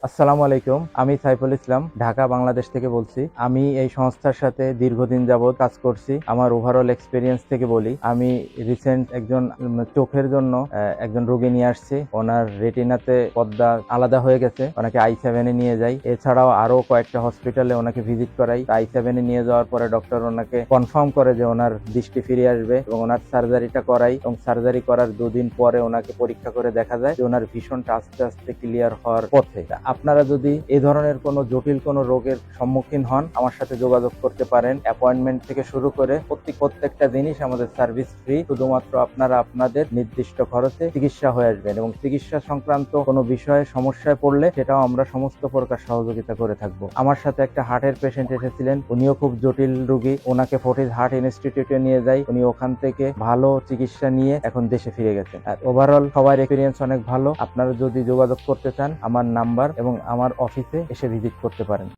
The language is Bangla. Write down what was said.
আসসালামু আলাইকুম। আমি সাইফুল ইসলাম, ঢাকা বাংলাদেশ থেকে বলছি। আমি এই সংস্থার সাথে দীর্ঘদিন যাবৎ কাজ করছি। আমার ওভারঅল এক্সপিরিয়েন্স থেকে বলি, আমি রিসেন্ট একজন চোখের জন্য একজন রোগী নিয়ে আসছি। ওনার রেটিনাতে পর্দা আলাদা হয়ে গেছে, ওনাকে i7-এ নিয়ে যাই। এছাড়াও আরো কয়েকটা হসপিটালে ওনাকে ভিজিট করাই। i7-এ নিয়ে যাওয়ার পরে ডক্টর ওনাকে কনফার্ম করে যে ওনার দৃষ্টি ফিরে আসবে এবং ওনার সার্জারিটা করাই, এবং সার্জারি করার 2 দিন পরে ওনাকে পরীক্ষা করে দেখা যায় যে ওনার ভিশনটা আস্তে আস্তে ক্লিয়ার হওয়ার পথে। আপনারা যদি এই ধরনের কোনো জটিল কোনো রোগের সম্মুখীন হন, আমার সাথে যোগাযোগ করতে পারেন। অ্যাপয়েন্টমেন্ট থেকে শুরু করে প্রত্যেকটা জিনিস আমাদের সার্ভিস ফ্রি। শুধুমাত্র আপনারা আপনাদের নির্দিষ্ট খরচে চিকিৎসা হয়ে আসবেন, এবং চিকিৎসা সংক্রান্ত কোনো বিষয়ে সমস্যায় পড়লে সেটাও আমরা সমস্ত প্রকার সহযোগিতা করে থাকবো। আমার সাথে একটা হার্টের পেশেন্ট এসেছিলেন, উনিও খুব জটিল রোগী। ওনাকে ফোর্টিস হার্ট ইনস্টিটিউটে নিয়ে যাই, উনি ওখান থেকে ভালো চিকিৎসা নিয়ে এখন দেশে ফিরে গেছেন। আর ওভারঅল সবার এক্সপিরিয়েন্স অনেক ভালো। আপনারা যদি যোগাযোগ করতে চান, আমার নাম্বার এবং আমার অফিসে এসে ভিজিট করতে পারেন।